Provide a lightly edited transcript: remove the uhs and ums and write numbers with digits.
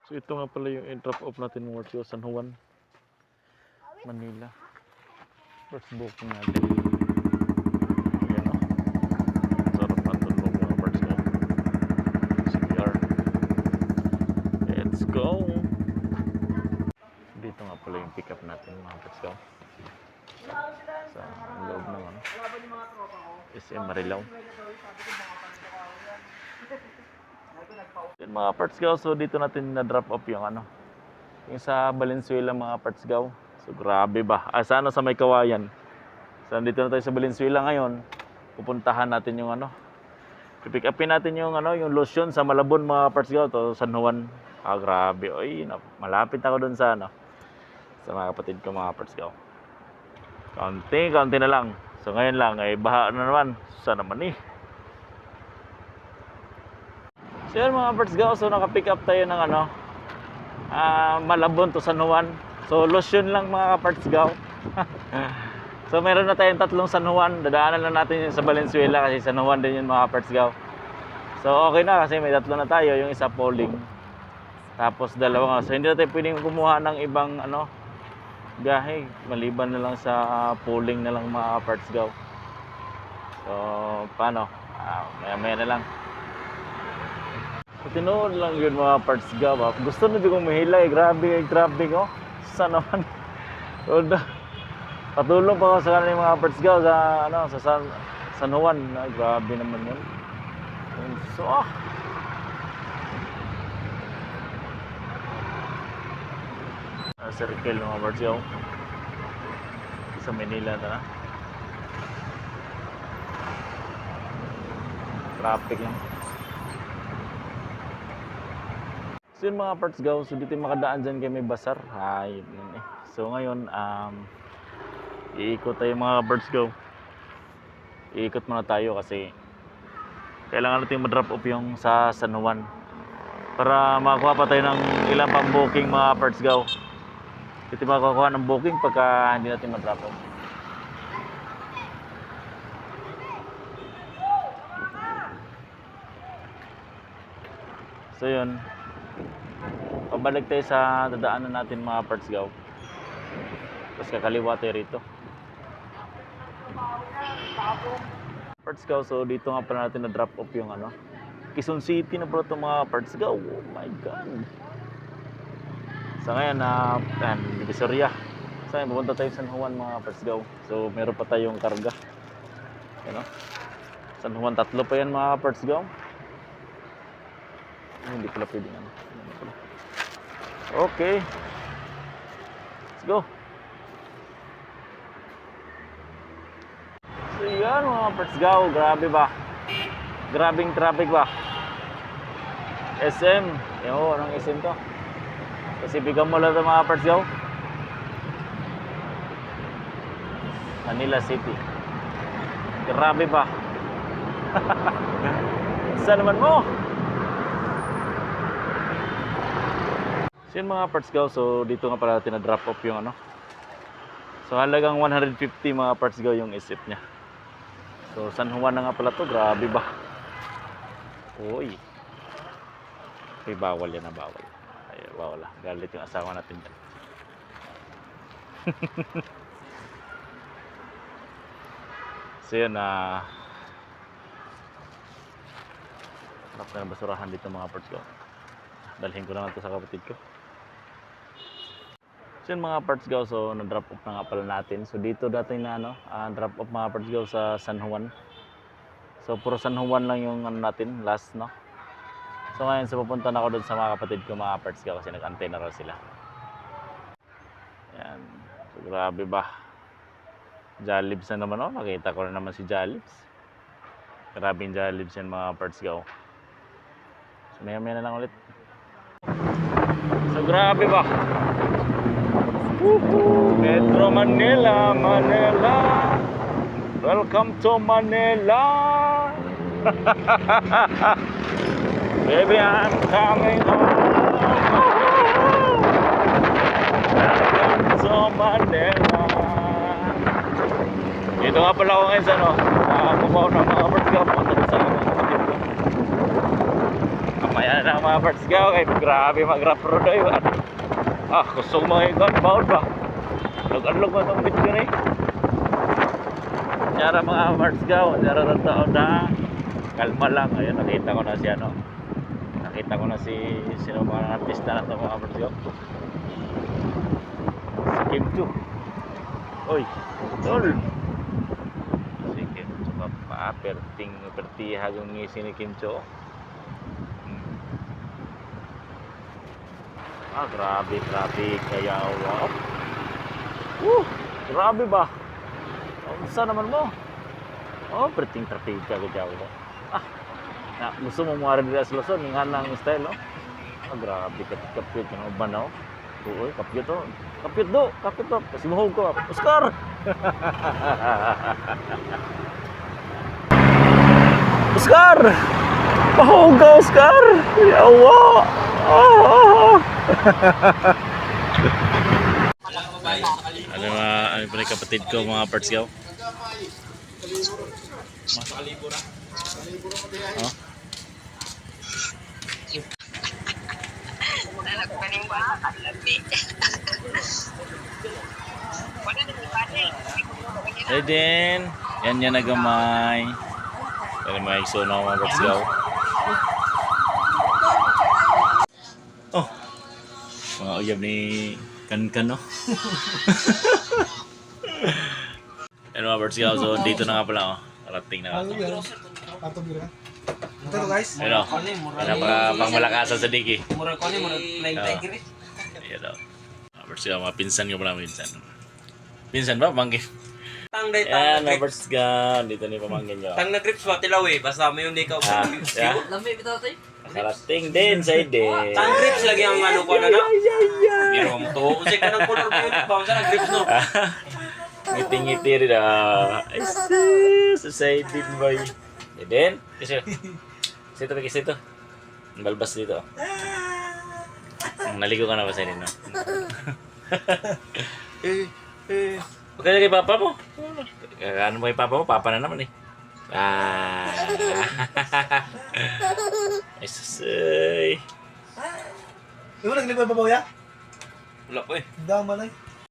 So ito nga pala yung drop off natin mga parts, San Juan, Manila. First booking natin. Ayan o. Sarap na tulog mga parts ko. CR. Let's go. Dito nga pala yung pick up natin mga parts ko. Sa loob naman. SM Marilao. Yan mga parts gaw, so dito natin na drop off yung yung sa Valenzuela mga parts gaw. So grabe ba, sana sa may Kawayan. So dito na tayo sa Valenzuela ngayon. Pupuntahan natin yung pick upin natin yung yung lotion sa Malabon mga parts gaw to San Juan. Grabe, oy, malapit ako doon sa sa mga kapatid ko mga parts gaw. Kaunti na lang. So ngayon lang ay baha na naman. Sana naman eh. So yun mga parts gaw, so naka-pick up tayo ng Malabon to San Juan. So lotion lang mga parts gaw. So meron na tayong 3 San Juan. Dadaanan lang natin yung sa Valenzuela kasi San Juan din yung mga parts gaw. So okay na kasi may 3 na tayo, yung isa polling. Tapos 2 nga. So hindi na tayo pwedeng kumuha ng ibang biyahe. Maliban na lang sa polling na lang mga parts gaw. So paano? Maya na lang. Tinood lang yun mga parts gaw. Gusto na di kong mahila eh. Grabe traffic oh. Sana naman. Patulong pa ako sa kanila mga parts gaw sa sa San Juan. Grabe naman yun. So circle mga parts gaw. Sa Manila na. Traffic lang. So yun mga parts gaw, so dito makadaan dyan kay may basar. So ngayon, iikot tayo mga parts gaw. Iikot muna tayo kasi kailangan natin ma-drop off yung sa San Juan para makakuha pa tayo ng ilang pang booking mga parts gaw. Dito makakuha ng booking pagka hindi natin ma-drop off. So yun, pabalik tayo sa dadaanan natin mga parts gaw. Tapos kakaliwa tayo rito. Parts gaw, so dito nga pala natin na drop off yung Quezon City na pala ito mga parts gaw. Oh my god. So ngayon Divisoria. So ngayon pupunta tayo sa San Juan mga parts gaw. So meron pa tayong karga. San Juan 3 pa yan mga parts gaw. Hindi pala pwede Okay. Let's go. So yan mga parts gaw. Grabe ba? Grabing traffic ba? SM. Anong SM to? Pacific Mall ito mga parts gaw. Manila City. Grabe ba? Saan naman mo? So yun mga parts gaw, so dito nga pala natin na drop off yung So halagang 150 mga parts gaw yung isip niya. So San Juan na nga pala to, grabe ba? Uy. Okay, bawal yan na bawal. Ay, bawal lah. Galit yung asawa natin dyan. So yun harap na ng basurahan dito mga parts gaw. Dalhin ko na ito sa kapatid ko. So yun mga parts gaw, so na-drop off na nga pala natin. So dito dati na drop off mga parts gaw sa San Juan. So puro San Juan lang yung natin last So ngayon so pupunta na ako doon sa mga kapatid ko mga parts gaw kasi nag-antay na raw sila. Yan. So grabe ba? Jollibs na naman nakita ko na naman si Jollibs. Grabing Jollibs yan mga parts gaw. So maya na lang ulit. So grabe ba? Metro Manila, Manila. Welcome to Manila. Baby, I'm coming home. Welcome to Manila. Dito nga pala ako ngayon sa kumaw ng mga parts gaw. Punta sa mga kapatid ko. Mamaya na mga parts gaw kay grabe mag-rap road ay. Kusog mga ikon baon ba. Log-alog mo tong video ni. Nyara mga parts gaw, nyara ra taon na. Kalma lang. Ayun, nakita ko na si ano. Nakita ko na si sino mga artista na to mga parts gaw. Si Kim Chu. Oy, tol. Si Kim Chu pa pertiha yung ngisi ni Kim Chu. Grabe kaya wow. Grabe ba? Saan naman mo? Perting trapika ka jaw. Gusto mo mga rin sa Luzon, yung hanang style, no? Grabe kapit ka ng uban, no? Uy, kapit to. Kapit to. Kasi mahog ko. Oscar! Oscar! Mahog ka, Oscar! Yawa! Ano pa rin kapatid ko mga parts gaw? Aiden, yan nagamay. Pero may iksuna mga parts gaw. Mga uyab ni Kan, no? Ano mga birds gaw, so dito na nga pala, Karating na nga. Ito guys. Ano pang malakasan sa diki. Murag ko ni murag flying tiger. Ayan o. Mga birds gaw, mga pinsan ko pala, pinsan. Pinsan ba? Pamangkin. Tang day Ayan, mga birds gaw, dito ni pamangkin nyo. Tang na grips ba tilaw eh, basta mo yung ikaw sa grips. Lamay bitaw tay. Karating din sa Aiden. Tang grips lagi ang ano ko na na. Biro mo to. Kasi ka ng color ko ba sa grips no. Ngiti-ngiti rin Ay society boy. Aiden, kasi ito. Ang balbas dito. Naligo ka na ba sa inyo, no? Pagkaya kay papa mo. Ano mo kay papa mo? Papa na naman eh. Ay susay. Ikaw naglipay pa ba ya? Wala ko eh. Dama na eh.